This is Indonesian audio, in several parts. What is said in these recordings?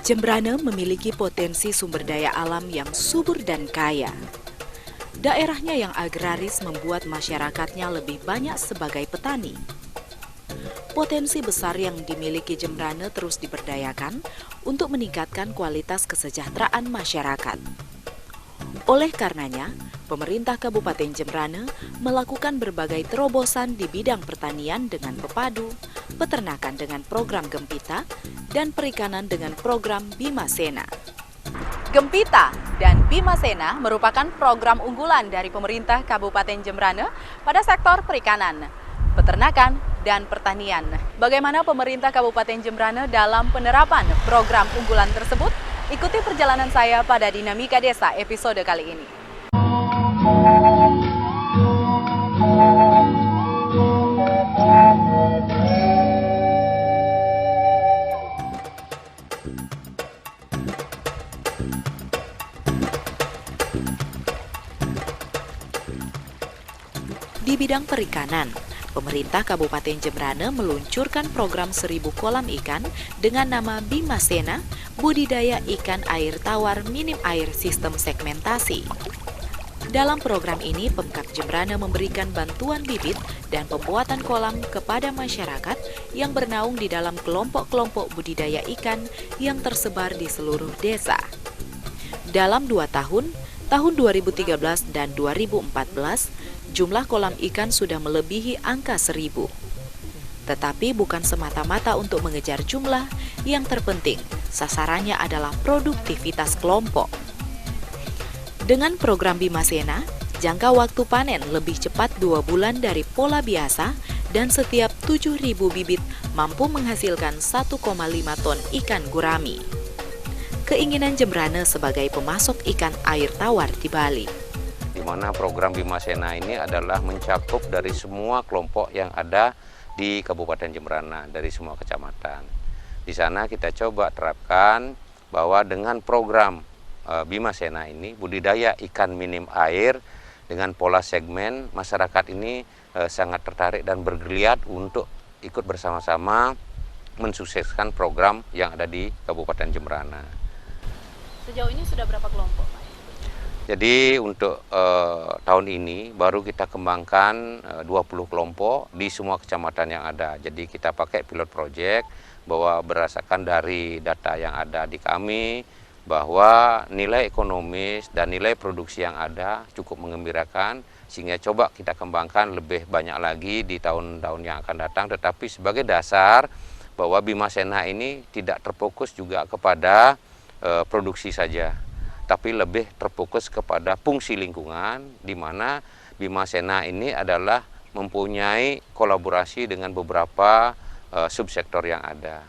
Jembrana memiliki potensi sumber daya alam yang subur dan kaya. Daerahnya yang agraris membuat masyarakatnya lebih banyak sebagai petani. Potensi besar yang dimiliki Jembrana terus diberdayakan untuk meningkatkan kualitas kesejahteraan masyarakat. Oleh karenanya, pemerintah Kabupaten Jembrana melakukan berbagai terobosan di bidang pertanian dengan pepadu, peternakan dengan program Gempita, dan perikanan dengan program Bima Sena. Gempita dan Bima Sena merupakan program unggulan dari pemerintah Kabupaten Jembrana pada sektor perikanan, peternakan, dan pertanian. Bagaimana pemerintah Kabupaten Jembrana dalam penerapan program unggulan tersebut? Ikuti perjalanan saya pada Dinamika Desa episode kali ini. Di bidang perikanan, pemerintah Kabupaten Jembrana meluncurkan program 1000 kolam ikan dengan nama Bima Sena, budidaya ikan air tawar minim air sistem segmentasi. Dalam program ini, Pemkab Jembrana memberikan bantuan bibit dan pembuatan kolam kepada masyarakat yang bernaung di dalam kelompok-kelompok budidaya ikan yang tersebar di seluruh desa. Dalam 2 tahun 2013 dan 2014, jumlah kolam ikan sudah melebihi angka 1000. Tetapi bukan semata-mata untuk mengejar jumlah, yang terpenting sasarannya adalah produktivitas kelompok. Dengan program Bima Sena, jangka waktu panen lebih cepat 2 bulan dari pola biasa dan setiap 7.000 bibit mampu menghasilkan 1,5 ton ikan gurami. Keinginan Jembrana sebagai pemasok ikan air tawar di Bali. Di mana program Bima Sena ini adalah mencakup dari semua kelompok yang ada di Kabupaten Jembrana, dari semua kecamatan. Di sana kita coba terapkan bahwa dengan program Bima Sena ini, budidaya ikan minim air dengan pola segmen, masyarakat ini sangat tertarik dan bergeliat untuk ikut bersama-sama mensukseskan program yang ada di Kabupaten Jembrana. Sejauh ini sudah berapa kelompok, Pak? Jadi untuk tahun ini baru kita kembangkan 20 kelompok di semua kecamatan yang ada. Jadi kita pakai pilot project bahwa berdasarkan dari data yang ada di kami, bahwa nilai ekonomis dan nilai produksi yang ada cukup mengembirakan, sehingga coba kita kembangkan lebih banyak lagi di tahun-tahun yang akan datang. Tetapi sebagai dasar bahwa Bima Sena ini tidak terfokus juga kepada produksi saja, tapi lebih terfokus kepada fungsi lingkungan, di mana Bima Sena ini adalah mempunyai kolaborasi dengan beberapa subsektor yang ada.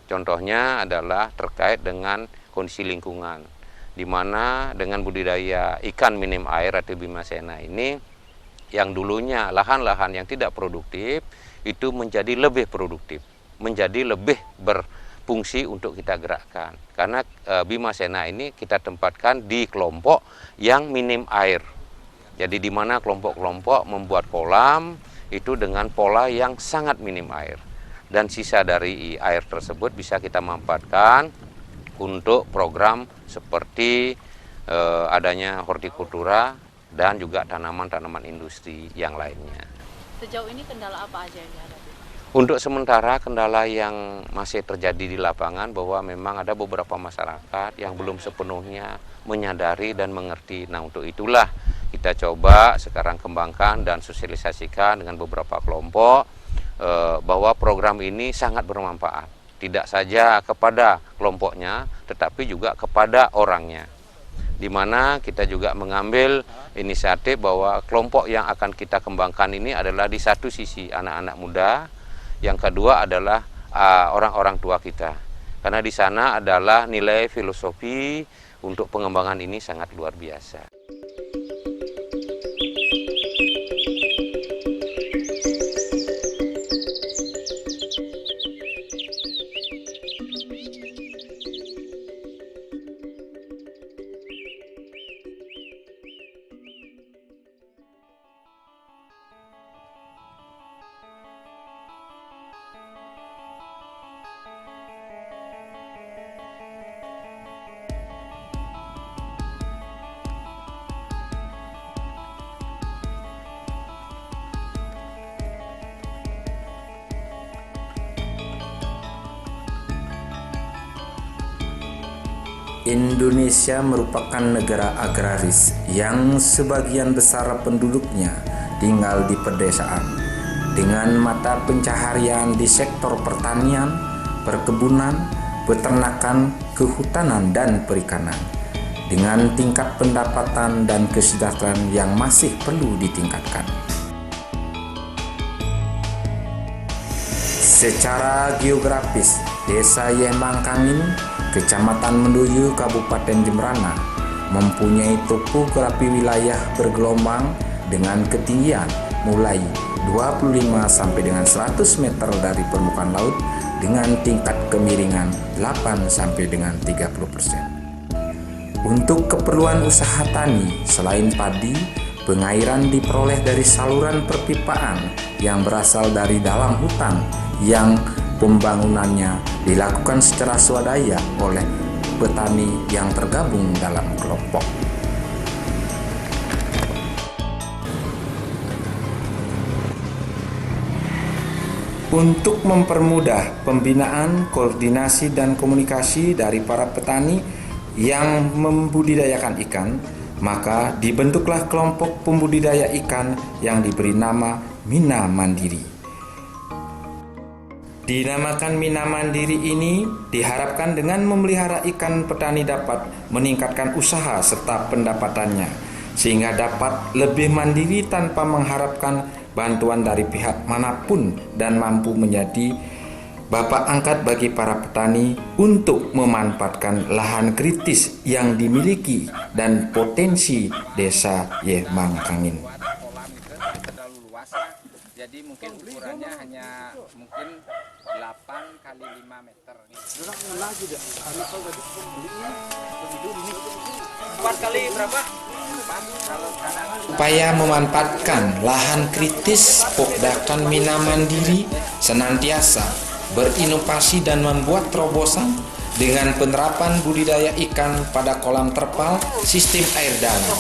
Contohnya adalah terkait dengan kondisi lingkungan, di mana dengan budidaya ikan minim air atau Bima Sena ini, yang dulunya lahan-lahan yang tidak produktif itu menjadi lebih produktif, menjadi lebih berfungsi untuk kita gerakkan. Karena Bima Sena ini kita tempatkan di kelompok yang minim air. Jadi di mana kelompok-kelompok membuat kolam itu dengan pola yang sangat minim air. Dan sisa dari air tersebut bisa kita manfaatkan untuk program seperti adanya hortikultura dan juga tanaman-tanaman industri yang lainnya. Sejauh ini kendala apa aja yang dihadapi? Untuk sementara kendala yang masih terjadi di lapangan bahwa memang ada beberapa masyarakat yang belum sepenuhnya menyadari dan mengerti. Nah, untuk itulah kita coba sekarang kembangkan dan sosialisasikan dengan beberapa kelompok bahwa program ini sangat bermanfaat. Tidak saja kepada kelompoknya, tetapi juga kepada orangnya. Di mana kita juga mengambil inisiatif bahwa kelompok yang akan kita kembangkan ini adalah di satu sisi anak-anak muda, yang kedua adalah orang-orang tua kita. Karena di sana adalah nilai filosofi untuk pengembangan ini sangat luar biasa. Indonesia merupakan negara agraris yang sebagian besar penduduknya tinggal di pedesaan, dengan mata pencaharian di sektor pertanian, perkebunan, peternakan, kehutanan, dan perikanan, dengan tingkat pendapatan dan kesejahteraan yang masih perlu ditingkatkan. Secara geografis, Desa Yemangkangin, Kecamatan Mendoyo, Kabupaten Jembrana, mempunyai topografi wilayah bergelombang dengan ketinggian mulai 25 sampai dengan 100 meter dari permukaan laut dengan tingkat kemiringan 8 sampai dengan 30%. Untuk keperluan usaha tani, selain padi, pengairan diperoleh dari saluran perpipaan yang berasal dari dalam hutan yang pembangunannya dilakukan secara swadaya oleh petani yang tergabung dalam kelompok. Untuk mempermudah pembinaan, koordinasi, dan komunikasi dari para petani yang membudidayakan ikan, maka dibentuklah kelompok pembudidaya ikan yang diberi nama Mina Mandiri. Dinamakan Mina Mandiri ini diharapkan dengan memelihara ikan petani dapat meningkatkan usaha serta pendapatannya, sehingga dapat lebih mandiri tanpa mengharapkan bantuan dari pihak manapun dan mampu menjadi bapak angkat bagi para petani untuk memanfaatkan lahan kritis yang dimiliki dan potensi Desa Yemangkangin. Jadi mungkin ukurannya hanya mungkin 8 kali 5 meter. 4 kali berapa? Upaya memanfaatkan lahan kritis Pokdakan Mina Mandiri senantiasa berinovasi dan membuat terobosan dengan penerapan budidaya ikan pada kolam terpal sistem air dalam.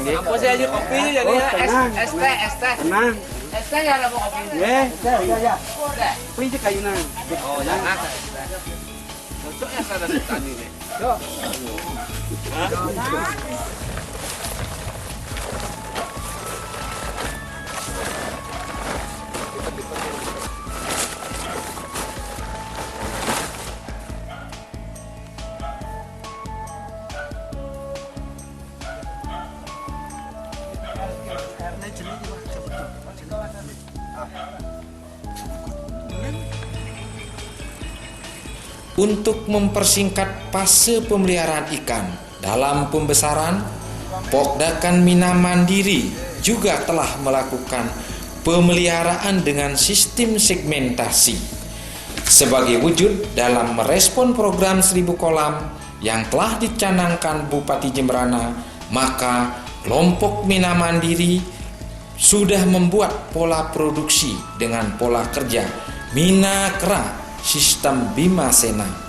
Apa sih aja kopi jadi es teh. Tenang. Es teh ya ada mau kopi. Ya. Pinjek kayunan. Oh, jangan. Cocok ya ada tadi nih. Untuk mempersingkat fase pemeliharaan ikan dalam pembesaran, Pokdakan Mina Mandiri juga telah melakukan pemeliharaan dengan sistem segmentasi. Sebagai wujud dalam merespon program 1000 kolam yang telah dicanangkan Bupati Jembrana, maka kelompok Mina Mandiri sudah membuat pola produksi dengan pola kerja Mina Kera sistem Bima Sena.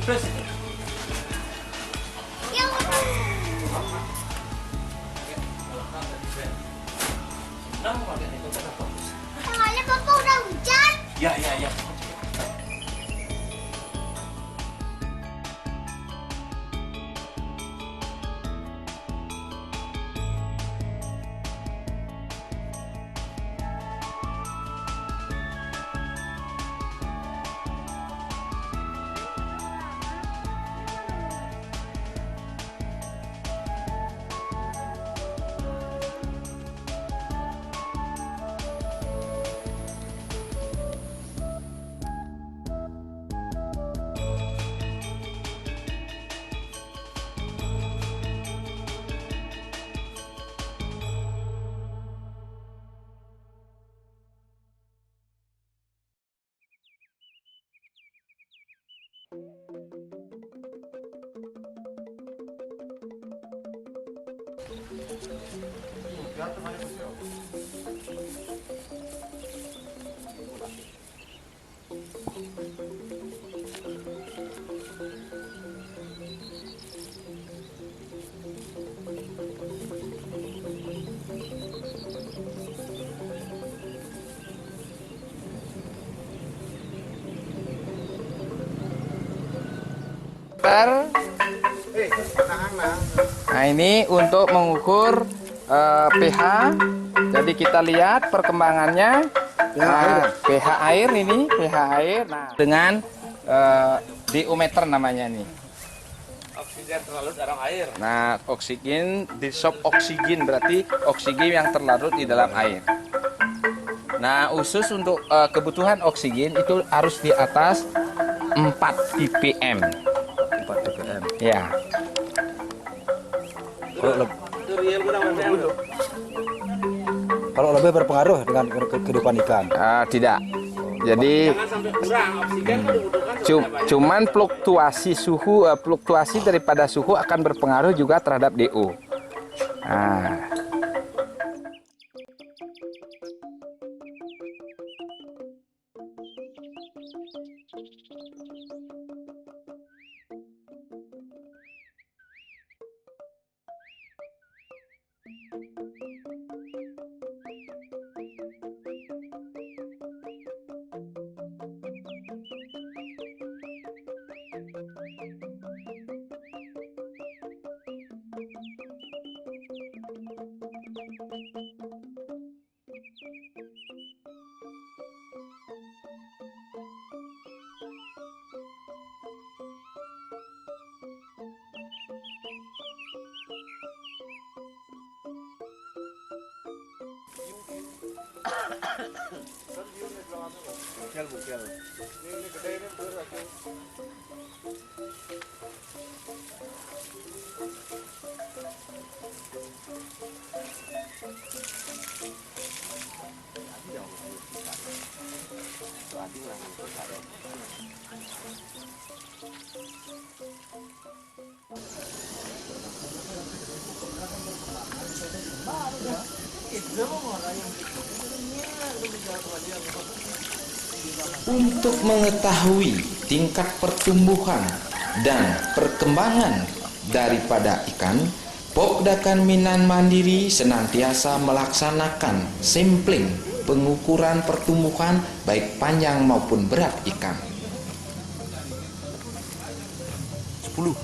Soalnya Papa udah hujan. Ya. Nah, ini untuk mengukur pH. Jadi kita lihat perkembangannya. pH air ini, pH air. Nah, dengan diometer namanya nih. Oksigen terlarut dalam air. Nah, oksigen di sub oksigen berarti oksigen yang terlarut di dalam air. Nah, khusus untuk kebutuhan oksigen itu harus di atas 4 ppm. 4 ppm. Ya. Kalau lebih berpengaruh dengan kehidupan ikan. Tidak. Jadi cuman fluktuasi daripada suhu akan berpengaruh juga terhadap DO. Nah. Untuk mengetahui tingkat pertumbuhan dan perkembangan daripada ikan, Pokdakan Minan Mandiri senantiasa melaksanakan sampling pengukuran pertumbuhan baik panjang maupun berat ikan. 10.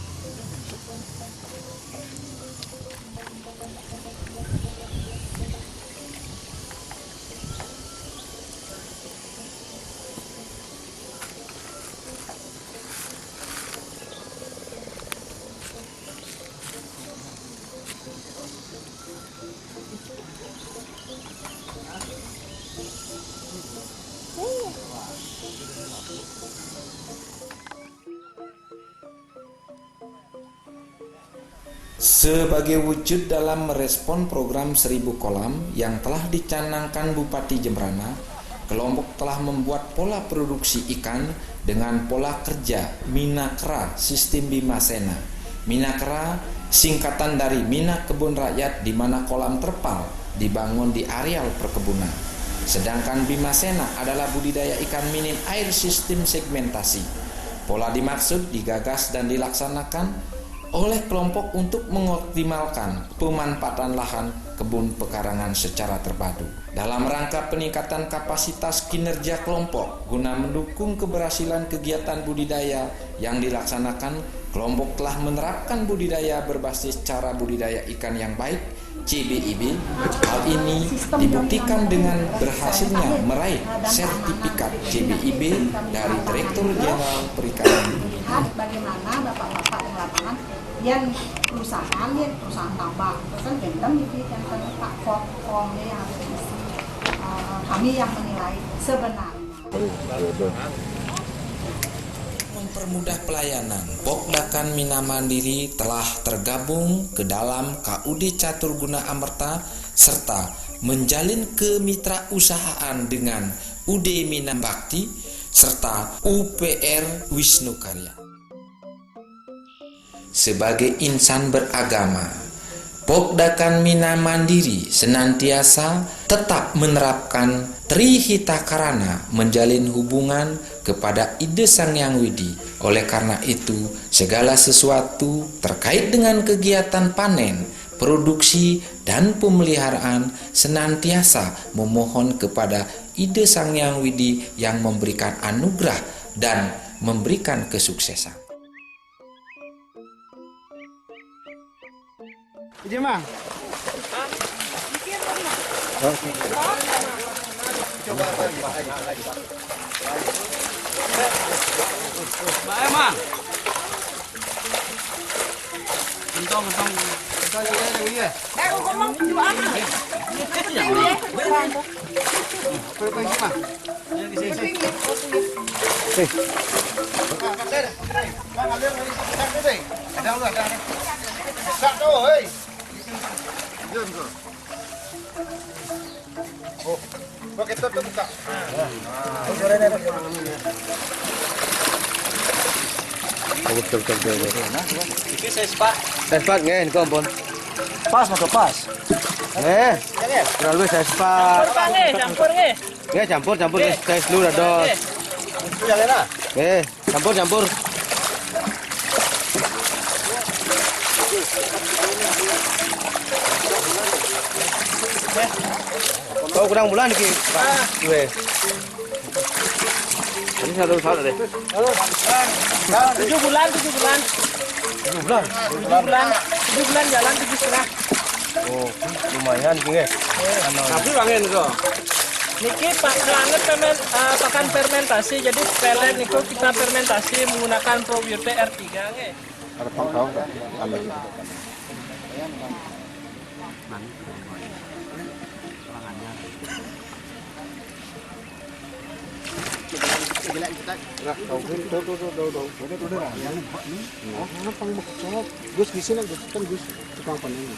Sebagai wujud dalam merespon program 1000 kolam yang telah dicanangkan Bupati Jembrana, kelompok telah membuat pola produksi ikan dengan pola kerja Minakra sistem Bimasena. Minakra singkatan dari Mina Kebun Rakyat, di mana kolam terpal dibangun di areal perkebunan. Sedangkan Bimasena adalah budidaya ikan minim air sistem segmentasi. Pola dimaksud digagas dan dilaksanakan oleh kelompok untuk mengoptimalkan pemanfaatan lahan kebun pekarangan secara terpadu. Dalam rangka peningkatan kapasitas kinerja kelompok guna mendukung keberhasilan kegiatan budidaya yang dilaksanakan, kelompok telah menerapkan budidaya berbasis cara budidaya ikan yang baik (CBIB). Hal ini dibuktikan dengan berhasilnya meraih sertifikat CBIB dari Direktur Jenderal Perikanan. Bagaimana bapak-bapak di lapangan yang perusahaan tambak terus kan gendam gitu yang Pak formnya yang harus diisi, kami yang menilai sebenarnya. Mempermudah pelayanan, Pokdakan Mina Mandiri telah tergabung ke dalam KUD Caturguna Amerta serta menjalin kemitrausahaan dengan UD Mina Bakti serta UPR Wisnu Karya. Sebagai insan beragama, Pokdakan Mina Mandiri senantiasa tetap menerapkan Trihita Karana menjalin hubungan kepada Ide Sang Hyang Widi. Oleh karena itu, segala sesuatu terkait dengan kegiatan panen, produksi, dan pemeliharaan senantiasa memohon kepada Ide Sang Hyang Widi yang memberikan anugerah dan memberikan kesuksesan. Jemang. Baik, Mang. Entong. Aku ngomong juga aman. Sespat ngen kompon. Pas maka pas. Kurang lebih sespat. Campur tes dulu dos. Campur. Kau kurang bulan iki, Pak. Ini satu deh. 7 bulan. 7 bulan jalan 7,5. Oh, lumayan iki. Tapi bangen kok. Niki pakan fermentasi, jadi pelet niku kita fermentasi menggunakan probiotik R3 nggih. Ada tahu enggak? Gus di sini kan Gus tukang panen.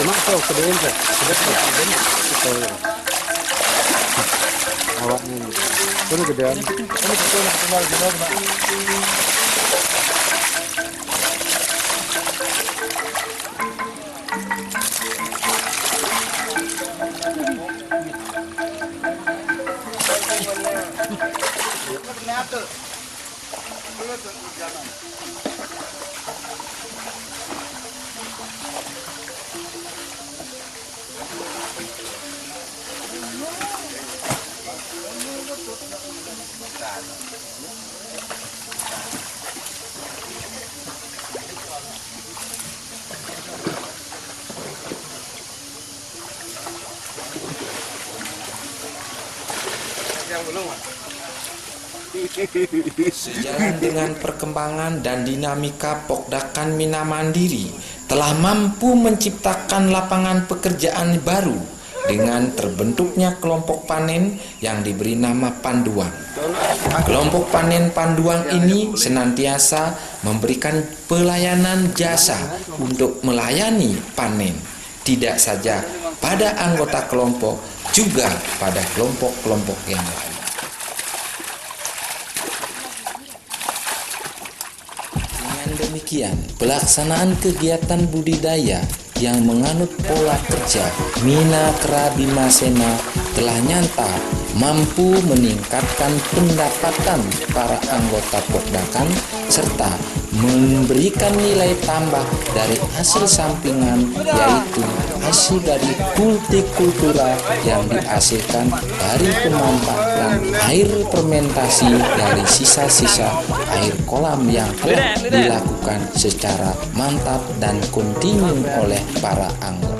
Cuma tahu kedein kan? Awak ini. Ini gedean. Ini betul kenal benar. Sejalan dengan perkembangan dan dinamika Pokdakan Mina Mandiri telah mampu menciptakan lapangan pekerjaan baru dengan terbentuknya kelompok panen yang diberi nama Panduang. Kelompok panen Panduang ini senantiasa memberikan pelayanan jasa untuk melayani panen, tidak saja pada anggota kelompok juga pada kelompok-kelompok yang lain. Dengan demikian, pelaksanaan kegiatan budidaya yang menganut pola kerja Minakera Bimasena telah nyata mampu meningkatkan pendapatan para anggota Pokdakan serta memberikan nilai tambah dari hasil sampingan, yaitu hasil dari kultikultura yang dihasilkan dari pemanfaatan air fermentasi dari sisa-sisa air kolam yang telah dilakukan secara mantap dan kontinu oleh para anggota.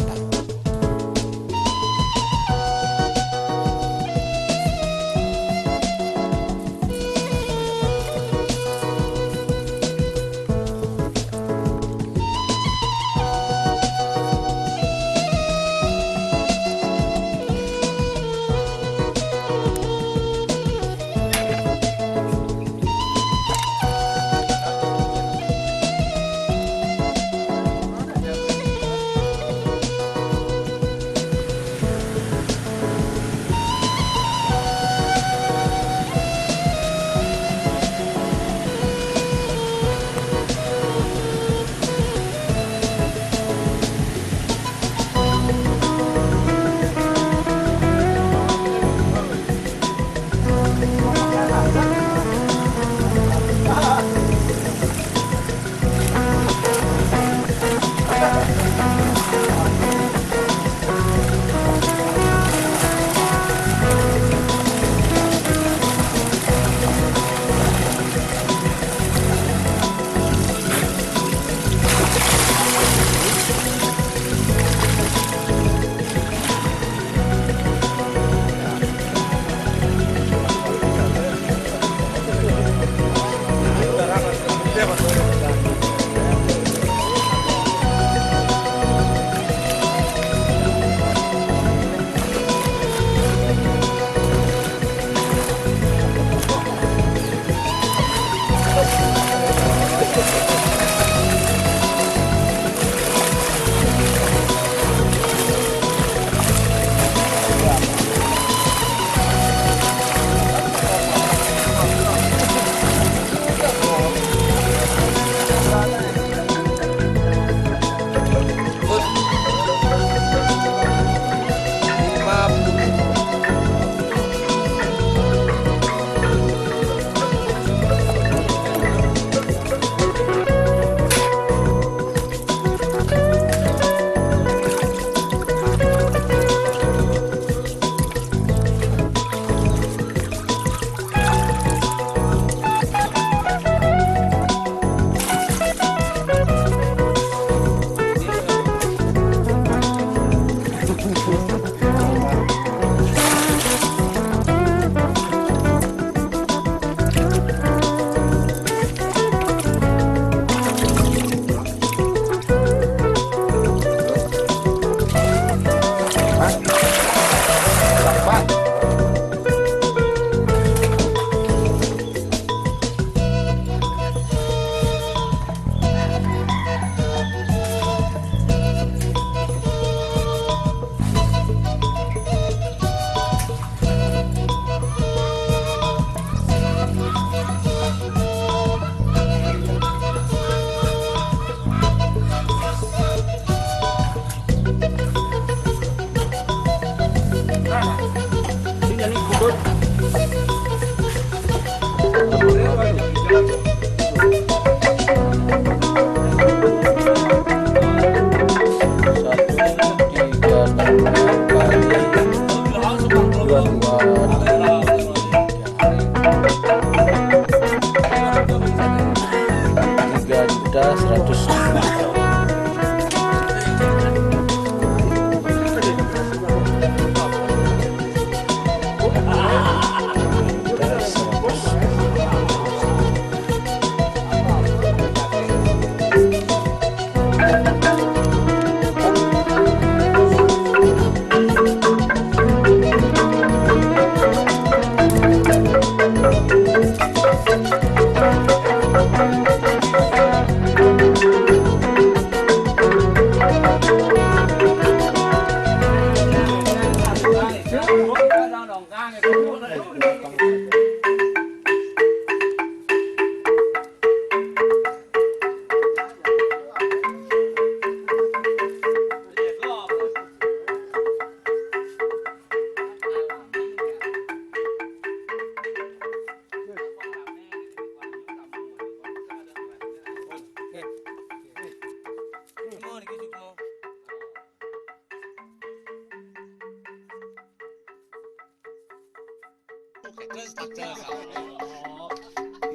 Terus tak